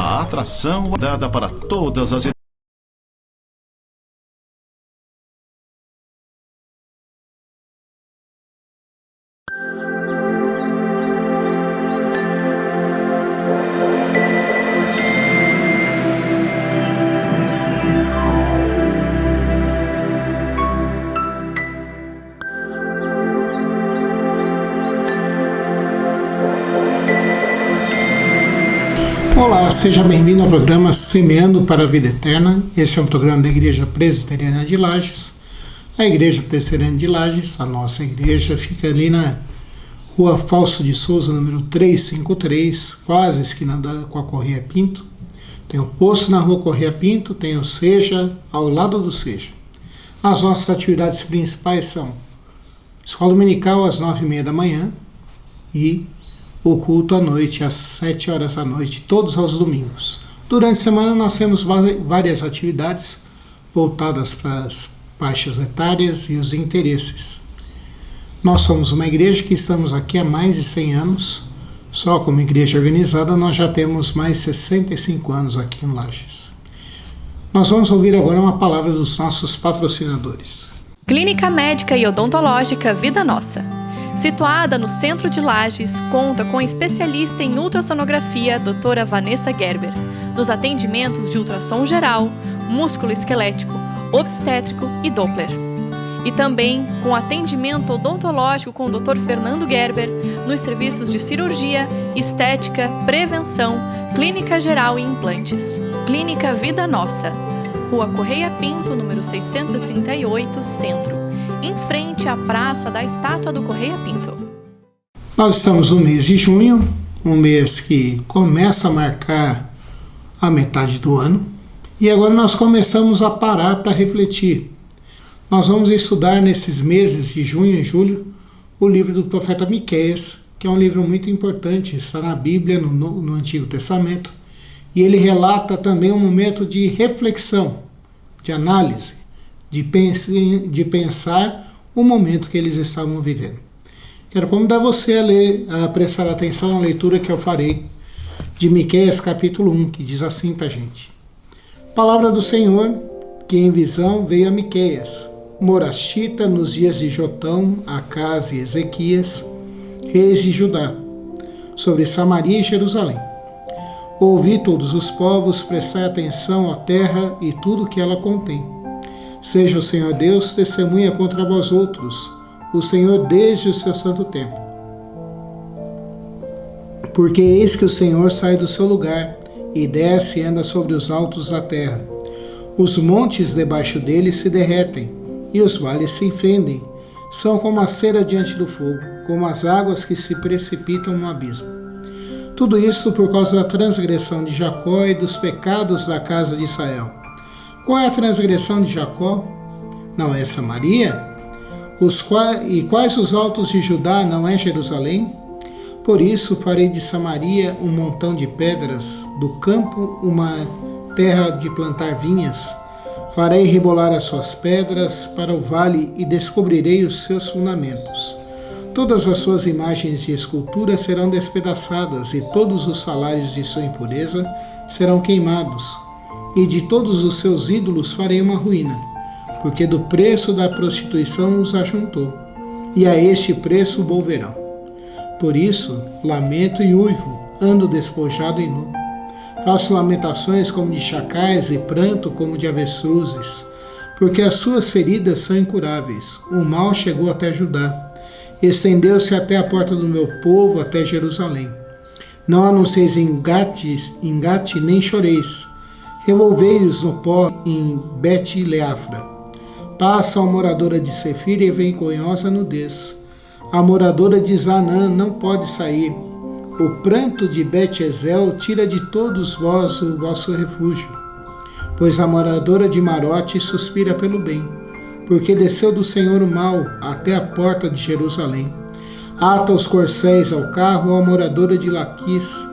A atração dada para todas as Olá, seja bem-vindo ao programa Semeando para a Vida Eterna. Esse é um programa da Igreja Presbiteriana de Lages. A Igreja Presbiteriana de Lages, a nossa igreja, fica ali na Rua Fausto de Souza, número 353, quase esquina com a Correia Pinto. Tem o posto na Rua Correia Pinto, tem o Seja ao lado do Seja. As nossas atividades principais são escola dominical às 9h30 da manhã e o culto à noite, às 7 horas da noite, todos aos domingos. Durante a semana nós temos várias atividades voltadas para as faixas etárias e os interesses. Nós somos uma igreja que estamos aqui há mais de 100 anos. Só como igreja organizada nós já temos mais de 65 anos aqui em Lages. Nós vamos ouvir agora uma palavra dos nossos patrocinadores. Clínica Médica e Odontológica Vida Nossa. Situada no centro de Lages, conta com especialista em ultrassonografia, doutora Vanessa Gerber, nos atendimentos de ultrassom geral, músculo-esquelético, obstétrico e Doppler. E também com atendimento odontológico com o Dr. Fernando Gerber, nos serviços de cirurgia, estética, prevenção, clínica geral e implantes. Clínica Vida Nossa, Rua Correia Pinto, número 638, Centro. Em frente à Praça da Estátua do Correia Pinto. Nós estamos no mês de junho, um mês que começa a marcar a metade do ano, e agora nós começamos a parar para refletir. Nós vamos estudar nesses meses de junho e julho o livro do profeta Miqueias, que é um livro muito importante, está na Bíblia, no Antigo Testamento, e ele relata também um momento de reflexão, de análise, de pensar o momento que eles estavam vivendo. Quero convidar você a prestar atenção na leitura que eu farei de Miqueias capítulo 1, que diz assim para a gente. Palavra do Senhor, que em visão veio a Miqueias, morastita nos dias de Jotão, Acaz e Ezequias, reis de Judá, sobre Samaria e Jerusalém. Ouvi todos os povos, prestai atenção à terra e tudo que ela contém. Seja o Senhor Deus testemunha contra vós outros, o Senhor desde o seu santo templo. Porque eis que o Senhor sai do seu lugar, e desce e anda sobre os altos da terra. Os montes debaixo dele se derretem, e os vales se fendem. São como a cera diante do fogo, como as águas que se precipitam no abismo. Tudo isso por causa da transgressão de Jacó e dos pecados da casa de Israel. Qual é a transgressão de Jacó? Não é Samaria? E quais os altos de Judá, não é Jerusalém? Por isso farei de Samaria um montão de pedras, do campo uma terra de plantar vinhas. Farei rebolar as suas pedras para o vale e descobrirei os seus fundamentos. Todas as suas imagens de escultura serão despedaçadas e todos os salários de sua impureza serão queimados. E de todos os seus ídolos farei uma ruína, porque do preço da prostituição os ajuntou, e a este preço volverão. Por isso, lamento e uivo, ando despojado e nu. Faço lamentações como de chacais e pranto como de avestruzes, porque as suas feridas são incuráveis. O mal chegou até Judá, estendeu-se até a porta do meu povo, até Jerusalém. Não anuncieis engate nem choreis. Revolvei-os no pó em Bet-Leafra. Passa a moradora de Sefir e vergonhosa nudez. A moradora de Zanã não pode sair. O pranto de Bet-Ezel tira de todos vós o vosso refúgio. Pois a moradora de Marote suspira pelo bem, porque desceu do Senhor o mal até a porta de Jerusalém. Ata os corcéis ao carro, a moradora de Laquis.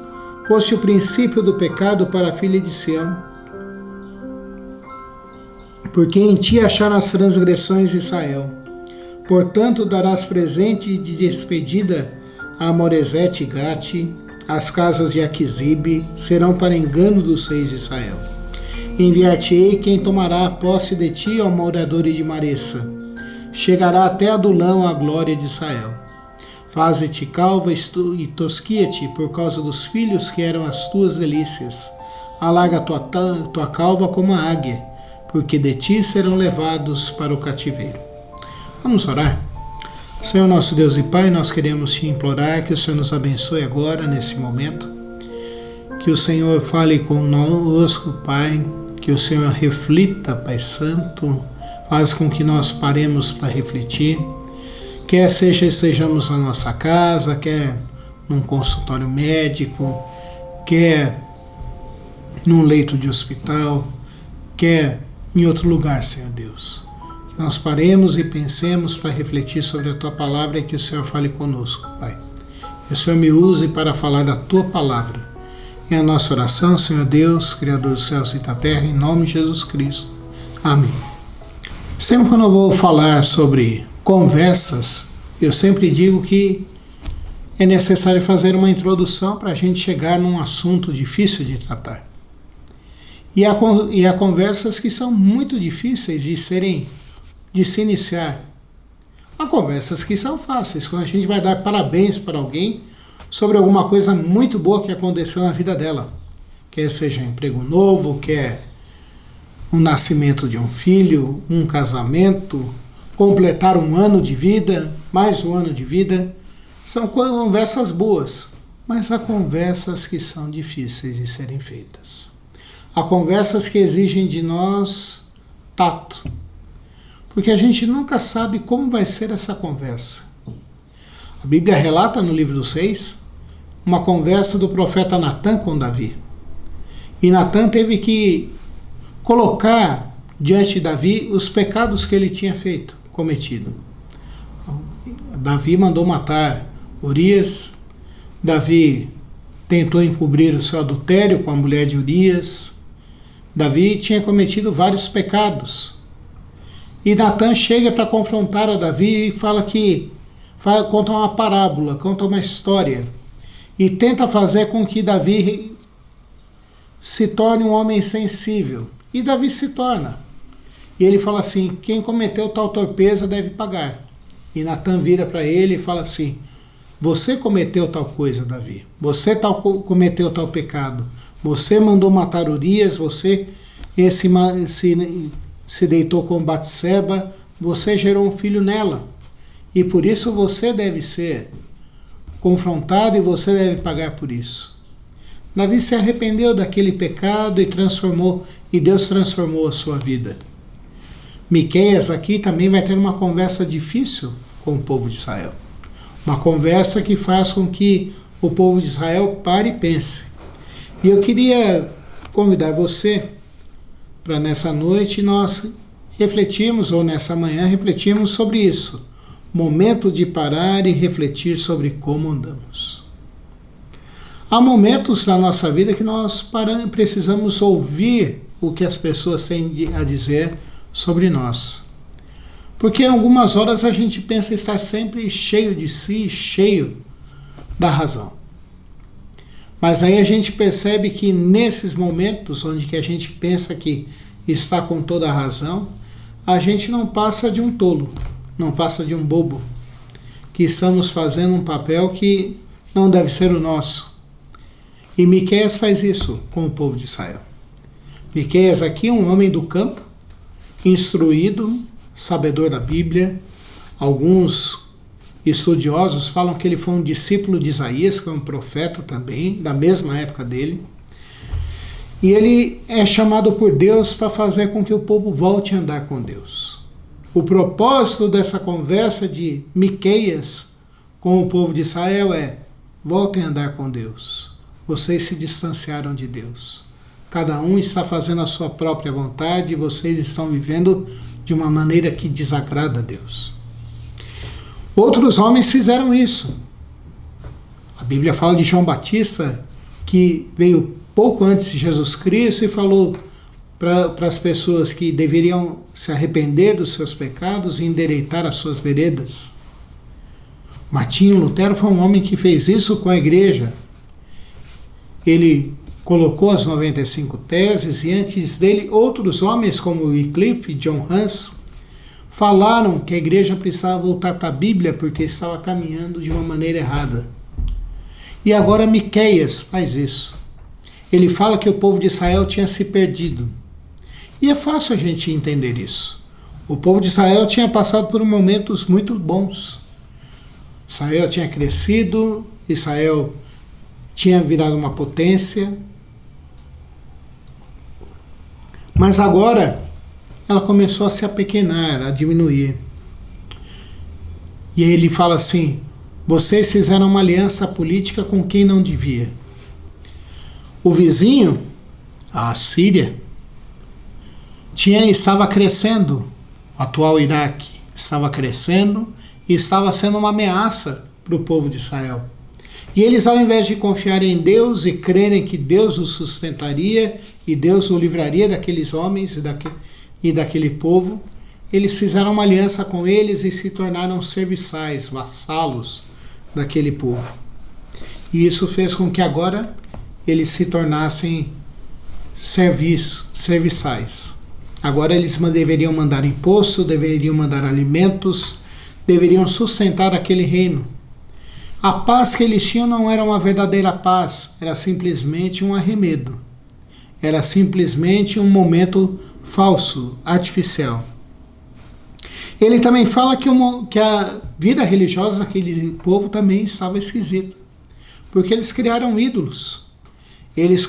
Pôs-se o princípio do pecado para a filha de Sião. Porque em ti acharam as transgressões de Israel. Portanto, darás presente de despedida a Moresete e Gate, as casas de Aquisibe serão para engano dos reis de Israel. Enviar-te-ei quem tomará posse de ti, ó morador de Maressa. Chegará até Adulão a glória de Israel. Faze-te calva e tosquia-te por causa dos filhos que eram as tuas delícias. Alarga tua calva como a águia, porque de ti serão levados para o cativeiro. Vamos orar? Senhor nosso Deus e Pai, nós queremos te implorar que o Senhor nos abençoe agora, nesse momento. Que o Senhor fale conosco, Pai. Que o Senhor reflita, Pai Santo. Faz com que nós paremos para refletir. Quer estejamos na nossa casa, quer num consultório médico, quer num leito de hospital, quer em outro lugar, Senhor Deus. Que nós paremos e pensemos para refletir sobre a Tua Palavra e que o Senhor fale conosco, Pai. Que o Senhor me use para falar da Tua Palavra. É a nossa oração, Senhor Deus, Criador dos céus e da terra, em nome de Jesus Cristo. Amém. Sempre quando eu vou falar sobre conversas, eu sempre digo que é necessário fazer uma introdução para a gente chegar num assunto difícil de tratar. E há conversas que são muito difíceis de se iniciar. Há conversas que são fáceis, quando a gente vai dar parabéns para alguém sobre alguma coisa muito boa que aconteceu na vida dela. Quer seja um emprego novo, quer um nascimento de um filho, um casamento, completar um ano de vida, mais um ano de vida. São conversas boas, mas há conversas que são difíceis de serem feitas. Há conversas que exigem de nós tato, porque a gente nunca sabe como vai ser essa conversa. A Bíblia relata no livro dos Reis uma conversa do profeta Natã com Davi. E Natã teve que colocar diante de Davi os pecados que ele tinha cometido. Davi mandou matar Urias, Davi tentou encobrir o seu adultério com a mulher de Urias, Davi tinha cometido vários pecados. E Natã chega para confrontar a Davi e conta uma parábola, conta uma história, e tenta fazer com que Davi se torne um homem sensível. E Davi se torna. E ele fala assim: quem cometeu tal torpeza deve pagar. E Natã vira para ele e fala assim: você cometeu tal coisa, Davi. Você cometeu tal pecado. Você mandou matar Urias, você se deitou com Batseba, você gerou um filho nela. E por isso você deve ser confrontado e você deve pagar por isso. Davi se arrependeu daquele pecado e Deus transformou a sua vida. Miqueias aqui também vai ter uma conversa difícil com o povo de Israel. Uma conversa que faz com que o povo de Israel pare e pense. E eu queria convidar você para nessa noite nós refletirmos, ou nessa manhã refletirmos sobre isso. Momento de parar e refletir sobre como andamos. Há momentos na nossa vida que nós precisamos ouvir o que as pessoas têm a dizer sobre nós. Porque em algumas horas a gente pensa estar sempre cheio de si, cheio da razão. Mas aí a gente percebe que nesses momentos onde que a gente pensa que está com toda a razão, a gente não passa de um tolo, não passa de um bobo, que estamos fazendo um papel que não deve ser o nosso. E Miqueias faz isso com o povo de Israel. Miqueias aqui é um homem do campo, instruído, sabedor da Bíblia. Alguns estudiosos falam que ele foi um discípulo de Isaías, que é um profeta também, da mesma época dele. E ele é chamado por Deus para fazer com que o povo volte a andar com Deus. O propósito dessa conversa de Miqueias com o povo de Israel é: voltem a andar com Deus. Vocês se distanciaram de Deus. Cada um está fazendo a sua própria vontade e vocês estão vivendo de uma maneira que desagrada a Deus. Outros homens fizeram isso. A Bíblia fala de João Batista, que veio pouco antes de Jesus Cristo e falou para as pessoas que deveriam se arrepender dos seus pecados e endireitar as suas veredas. Martinho Lutero foi um homem que fez isso com a igreja. ele colocou as 95 teses, e antes dele outros homens como Wycliffe e John Hus falaram que a igreja precisava voltar para a Bíblia porque estava caminhando de uma maneira errada. E agora Miqueias faz isso. Ele fala que o povo de Israel tinha se perdido. E é fácil a gente entender isso. O povo de Israel tinha passado por momentos muito bons. Israel tinha crescido, Israel tinha virado uma potência. Mas agora ela começou a se apequenar, a diminuir. E aí ele fala assim: vocês fizeram uma aliança política com quem não devia. O vizinho, a Síria, estava crescendo, o atual Iraque estava crescendo e estava sendo uma ameaça para o povo de Israel. E eles, ao invés de confiar em Deus e crerem que Deus os sustentaria e Deus o livraria daqueles homens e daquele povo, eles fizeram uma aliança com eles e se tornaram serviçais, vassalos daquele povo. E isso fez com que agora eles se tornassem serviçais. Agora eles deveriam mandar imposto, deveriam mandar alimentos, deveriam sustentar aquele reino. A paz que eles tinham não era uma verdadeira paz, era simplesmente um arremedo. Era simplesmente um momento falso, artificial. Ele também fala que a vida religiosa daquele povo também estava esquisita, porque eles criaram ídolos. Eles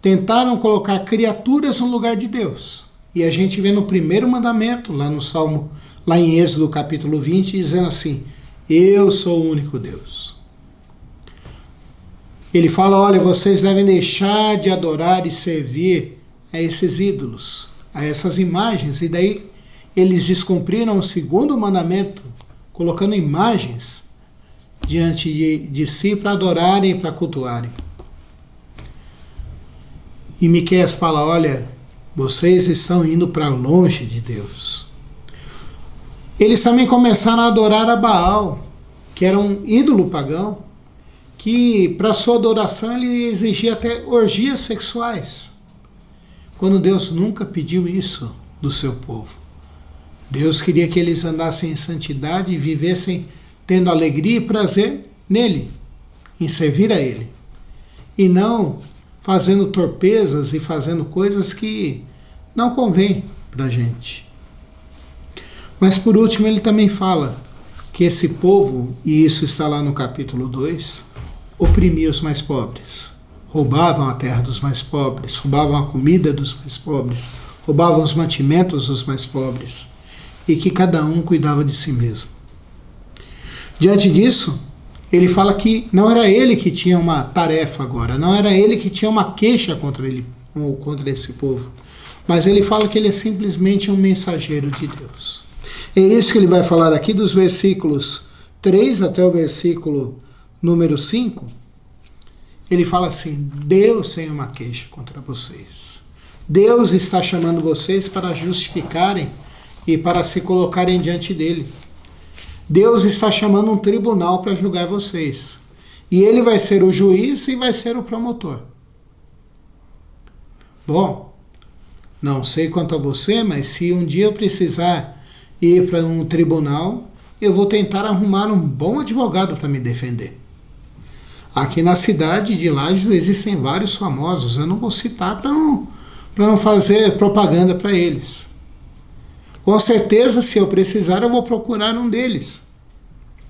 tentaram colocar criaturas no lugar de Deus. E a gente vê no primeiro mandamento, lá em Êxodo capítulo 20, dizendo assim: eu sou o único Deus. Ele fala: olha, vocês devem deixar de adorar e servir a esses ídolos, a essas imagens. E daí eles descumpriram o segundo mandamento, colocando imagens diante de si para adorarem e para cultuarem. E Miqueias fala: olha, vocês estão indo para longe de Deus. Eles também começaram a adorar a Baal, que era um ídolo pagão, que para sua adoração ele exigia até orgias sexuais, quando Deus nunca pediu isso do seu povo. Deus queria que eles andassem em santidade e vivessem tendo alegria e prazer nele, em servir a ele, e não fazendo torpezas e fazendo coisas que não convêm para a gente. Mas por último ele também fala que esse povo, e isso está lá no capítulo 2, oprimia os mais pobres, roubavam a terra dos mais pobres, roubavam a comida dos mais pobres, roubavam os mantimentos dos mais pobres, e que cada um cuidava de si mesmo. Diante disso, ele fala que não era ele que tinha uma tarefa agora, não era ele que tinha uma queixa contra ele, ou contra esse povo, mas ele fala que ele é simplesmente um mensageiro de Deus. É isso que ele vai falar aqui dos versículos 3 até o versículo número 5. Ele fala assim: Deus tem uma queixa contra vocês. Deus está chamando vocês para justificarem e para se colocarem diante dele. Deus está chamando um tribunal para julgar vocês. E ele vai ser o juiz e vai ser o promotor. Bom, não sei quanto a você, mas se um dia eu precisar ir para um tribunal, eu vou tentar arrumar um bom advogado para me defender. Aqui na cidade de Lages existem vários famosos, eu não vou citar para não fazer propaganda para eles. Com certeza, se eu precisar, eu vou procurar um deles,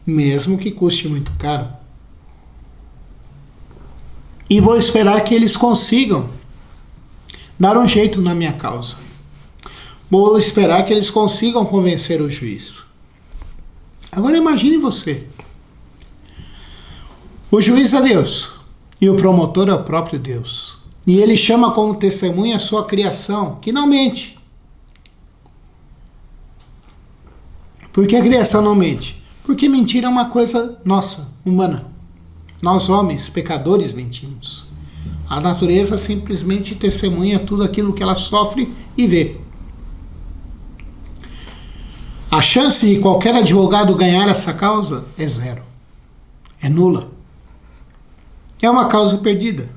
mesmo que custe muito caro. E vou esperar que eles consigam dar um jeito na minha causa. Vou esperar que eles consigam convencer o juiz. Agora imagine você. O juiz é Deus e o promotor é o próprio Deus. E ele chama como testemunha a sua criação, que não mente. Por que a criação não mente? Porque mentira é uma coisa nossa, humana. Nós homens, pecadores, mentimos. A natureza simplesmente testemunha tudo aquilo que ela sofre e vê. A chance de qualquer advogado ganhar essa causa é zero. É nula. É uma causa perdida.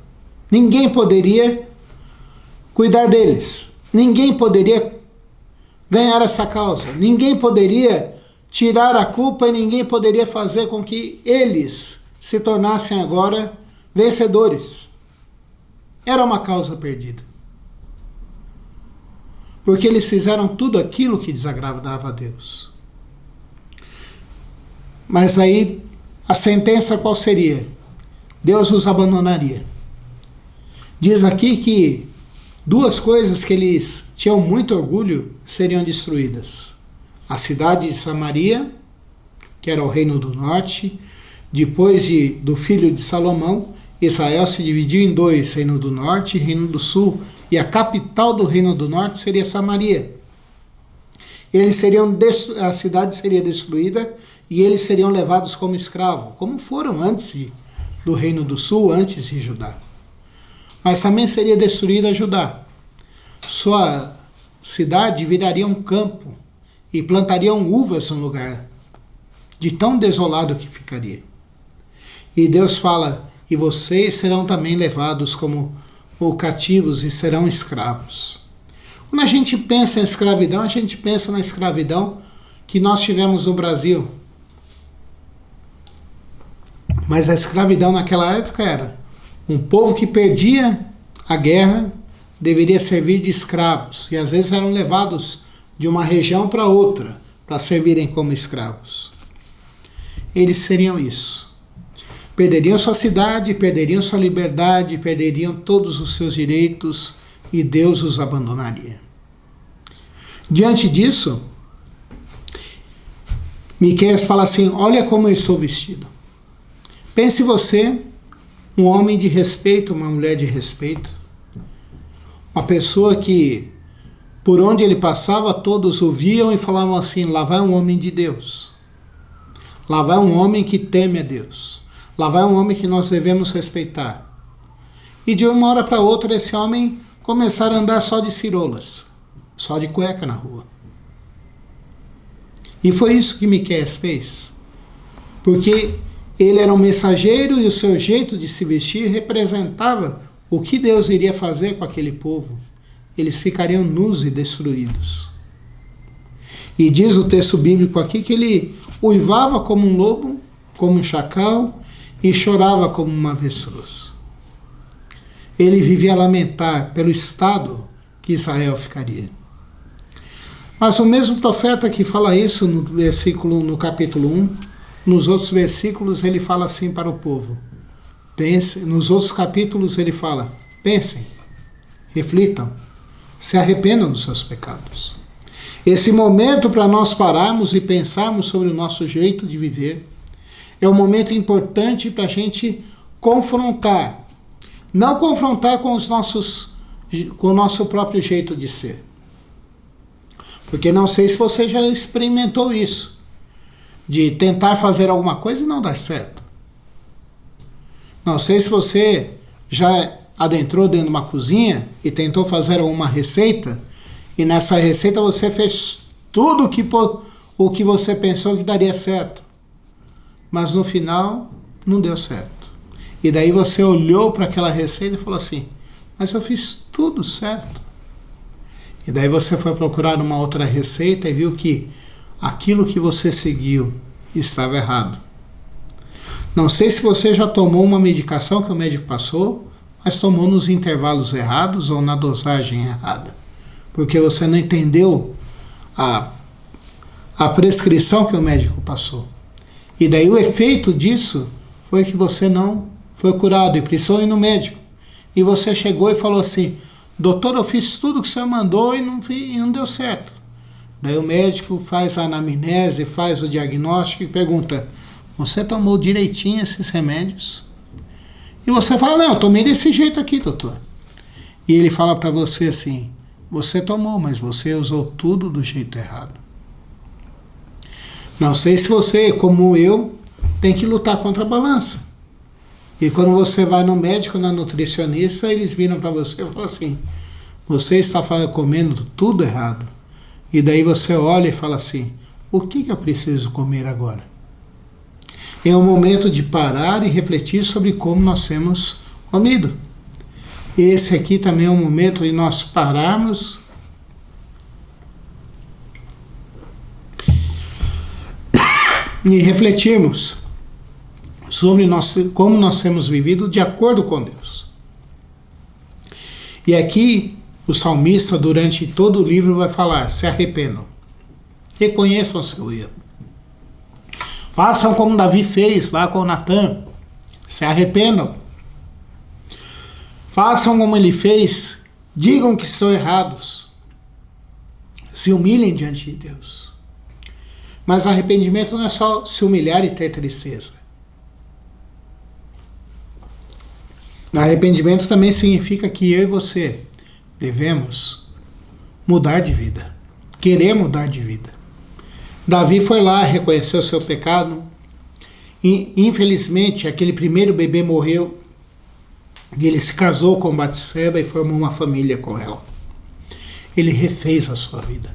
Ninguém poderia cuidar deles. Ninguém poderia ganhar essa causa. Ninguém poderia tirar a culpa e ninguém poderia fazer com que eles se tornassem agora vencedores. Era uma causa perdida. Porque eles fizeram tudo aquilo que desagradava a Deus. Mas aí, a sentença qual seria? Deus os abandonaria. Diz aqui que duas coisas que eles tinham muito orgulho seriam destruídas. A cidade de Samaria, que era o reino do norte. Depois do filho de Salomão, Israel se dividiu em dois, reino do norte e reino do sul. E a capital do reino do norte seria Samaria. A cidade seria destruída e eles seriam levados como escravos, como foram antes do reino do sul, antes de Judá. Mas também seria destruída Judá. Sua cidade viraria um campo e plantariam uvas no lugar, de tão desolado que ficaria. E Deus fala, e vocês serão também levados como cativos e serão escravos. Quando a gente pensa em escravidão, a gente pensa na escravidão que nós tivemos no Brasil. Mas a escravidão naquela época era um povo que perdia a guerra, deveria servir de escravos. E às vezes eram levados de uma região para outra, para servirem como escravos. Eles seriam isso. Perderiam sua cidade, perderiam sua liberdade, perderiam todos os seus direitos e Deus os abandonaria. Diante disso, Miqueias fala assim, olha como eu estou vestido. Pense você, um homem de respeito, uma mulher de respeito, uma pessoa que por onde ele passava todos ouviam e falavam assim, lá vai um homem de Deus, lá vai um homem que teme a Deus, lá vai um homem que nós devemos respeitar. E de uma hora para outra esse homem começar a andar só de cirolas, só de cueca na rua. E foi isso que Miqueias fez, porque ele era um mensageiro e o seu jeito de se vestir representava o que Deus iria fazer com aquele povo. Eles ficariam nus e destruídos. E diz o texto bíblico aqui que ele uivava como um lobo, como um chacal, e chorava como uma avestruz. Ele vivia a lamentar pelo estado que Israel ficaria. Mas o mesmo profeta que fala isso no capítulo 1, nos outros versículos ele fala assim para o povo. Nos outros capítulos ele fala, pensem, reflitam, se arrependam dos seus pecados. Esse momento para nós pararmos e pensarmos sobre o nosso jeito de viver é um momento importante para a gente confrontar. Não confrontar com o nosso próprio jeito de ser. Porque não sei se você já experimentou isso. De tentar fazer alguma coisa e não dar certo. Não sei se você já adentrou dentro de uma cozinha e tentou fazer alguma receita e nessa receita você fez tudo o que você pensou que daria certo. Mas no final não deu certo. E daí você olhou para aquela receita e falou assim, mas eu fiz tudo certo. E daí você foi procurar uma outra receita e viu que aquilo que você seguiu estava errado. Não sei se você já tomou uma medicação que o médico passou, mas tomou nos intervalos errados ou na dosagem errada. Porque você não entendeu a prescrição que o médico passou. E daí o efeito disso foi que você não foi curado e precisou ir no médico. E você chegou e falou assim, doutor, eu fiz tudo que o senhor mandou e não deu certo. Daí o médico faz a anamnese, faz o diagnóstico e pergunta, você tomou direitinho esses remédios? E você fala, não, eu tomei desse jeito aqui, doutor. E ele fala para você assim, você tomou, mas você usou tudo do jeito errado. Não sei se você, como eu, tem que lutar contra a balança. E quando você vai no médico, na nutricionista, eles viram para você e falam assim, você está comendo tudo errado. E daí você olha e fala assim, o que eu preciso comer agora? É um momento de parar e refletir sobre como nós temos comido. Esse aqui também é um momento de nós pararmos e refletirmos sobre como nós temos vivido de acordo com Deus. E aqui o salmista, durante todo o livro, vai falar: se arrependam, reconheçam o seu erro. Façam como Davi fez lá com Natã, se arrependam. Façam como ele fez, digam que estão errados. Se humilhem diante de Deus. Mas arrependimento não é só se humilhar e ter tristeza. Arrependimento também significa que eu e você devemos mudar de vida, querer mudar de vida. Davi foi lá, reconheceu o seu pecado, e infelizmente aquele primeiro bebê morreu, e ele se casou com Batseba e formou uma família com ela. Ele refez a sua vida.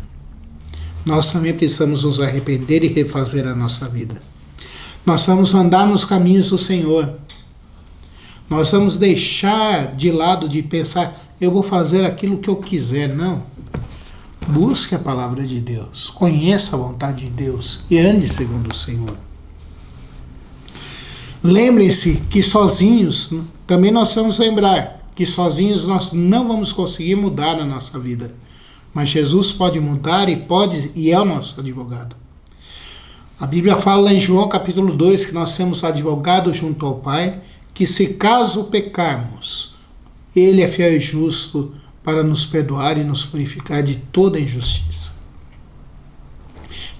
Nós também precisamos nos arrepender e refazer a nossa vida. Nós vamos andar nos caminhos do Senhor. Nós vamos deixar de lado de pensar: eu vou fazer aquilo que eu quiser. Não. Busque a palavra de Deus, conheça a vontade de Deus e ande segundo o Senhor. Lembrem-se que sozinhos, também nós vamos lembrar que sozinhos nós não vamos conseguir mudar a nossa vida. Mas Jesus pode mudar e é o nosso advogado. A Bíblia fala em João capítulo 2 que nós temos advogado junto ao Pai, que se caso pecarmos, Ele é fiel e justo para nos perdoar e nos purificar de toda injustiça.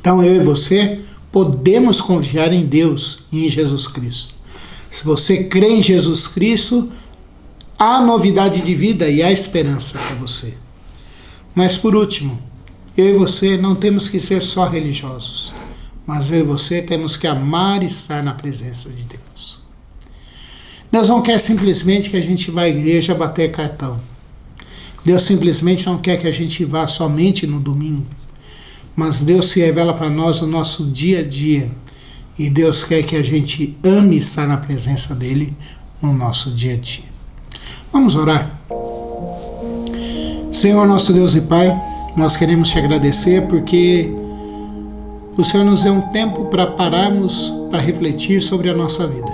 Então eu e você podemos confiar em Deus e em Jesus Cristo. Se você crê em Jesus Cristo, há novidade de vida e há esperança para você. Mas por último, eu e você não temos que ser só religiosos, mas eu e você temos que amar e estar na presença de Deus. Deus não quer simplesmente que a gente vá à igreja bater cartão. Deus simplesmente não quer que a gente vá somente no domingo, mas Deus se revela para nós no nosso dia a dia, e Deus quer que a gente ame estar na presença dEle no nosso dia a dia. Vamos orar. Senhor nosso Deus e Pai, nós queremos te agradecer porque o Senhor nos deu um tempo para pararmos, para refletir sobre a nossa vida.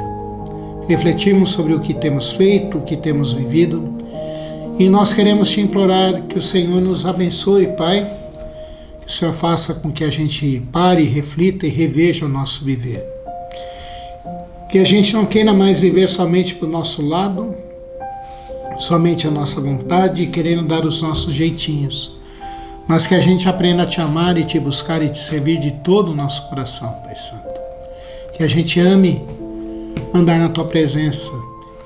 Refletirmos sobre o que temos feito, o que temos vivido, e nós queremos te implorar que o Senhor nos abençoe, Pai, que o Senhor faça com que a gente pare, reflita e reveja o nosso viver. Que a gente não queira mais viver somente para o nosso lado, somente a nossa vontade, querendo dar os nossos jeitinhos, mas que a gente aprenda a te amar e te buscar e te servir de todo o nosso coração, Pai Santo. Que a gente ame andar na Tua presença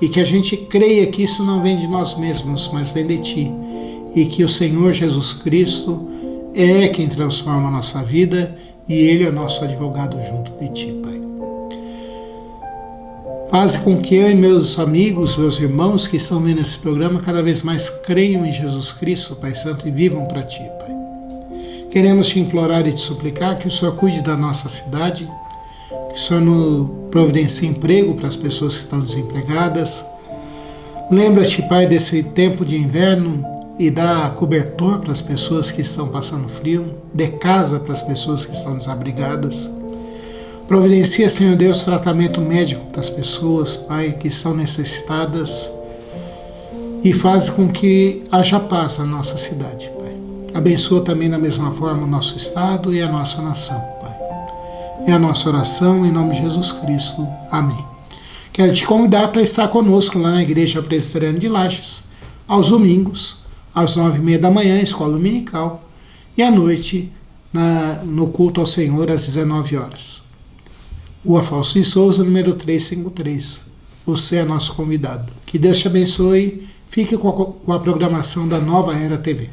e que a gente creia que isso não vem de nós mesmos, mas vem de Ti, e que o Senhor Jesus Cristo é quem transforma a nossa vida e Ele é o nosso advogado junto de Ti, Pai. Faz com que eu e meus amigos, meus irmãos que estão vendo esse programa cada vez mais creiam em Jesus Cristo, Pai Santo, e vivam para Ti, Pai. Queremos Te implorar e Te suplicar que o Senhor cuide da nossa cidade, que o Senhor nos providencie emprego para as pessoas que estão desempregadas. Lembra-te, Pai, desse tempo de inverno e dá cobertor para as pessoas que estão passando frio, dê casa para as pessoas que estão desabrigadas. Providencia, Senhor Deus, tratamento médico para as pessoas, Pai, que estão necessitadas, e faz com que haja paz na nossa cidade, Pai. Abençoa também da mesma forma o nosso estado e a nossa nação, Pai. É a nossa oração em nome de Jesus Cristo. Amém. Quero te convidar para estar conosco lá na Igreja Presbiteriana de Lages, aos domingos, às 9h30 da manhã, escola dominical, e à noite, no culto ao Senhor, às 19 horas. Rua Fausto de Souza, número 353. Você é nosso convidado. Que Deus te abençoe. Fique com a programação da Nova Era TV.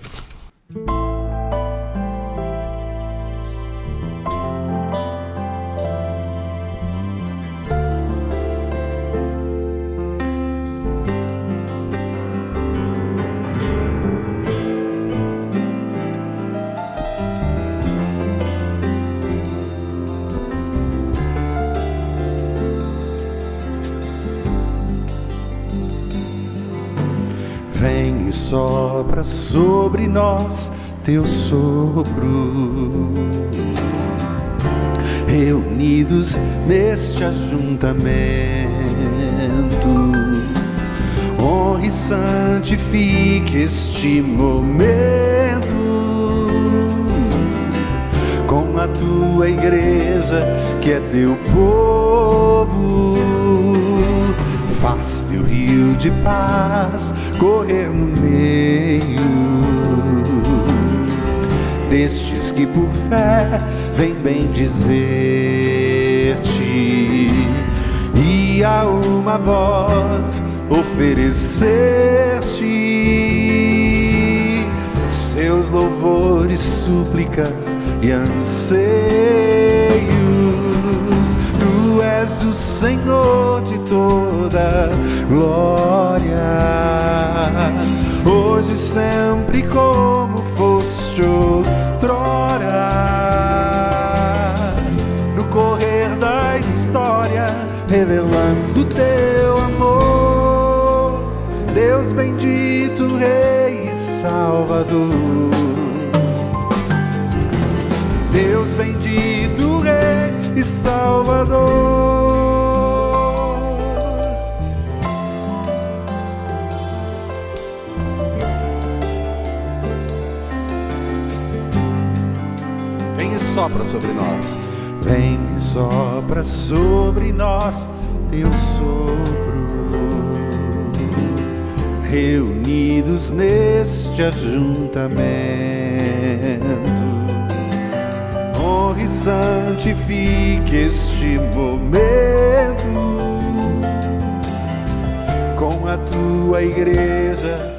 Vem e sopra sobre nós teu sopro. Reunidos neste ajuntamento, honre e santifique este momento com a tua igreja, que é teu povo. Faz teu rio de paz correr no meio destes que por fé vem bem dizer-te, e a uma voz oferecer-te seus louvores, súplicas e anseios. Tu és o Senhor de toda glória, hoje e sempre, como foste outrora. No correr da história, revelando teu amor, Deus bendito, Rei e Salvador. Deus bendito, Rei e Salvador. Vem e sopra sobre nós, vem e sopra sobre nós teu sopro. Reunidos neste ajuntamento, honre e santifique este momento com a tua igreja,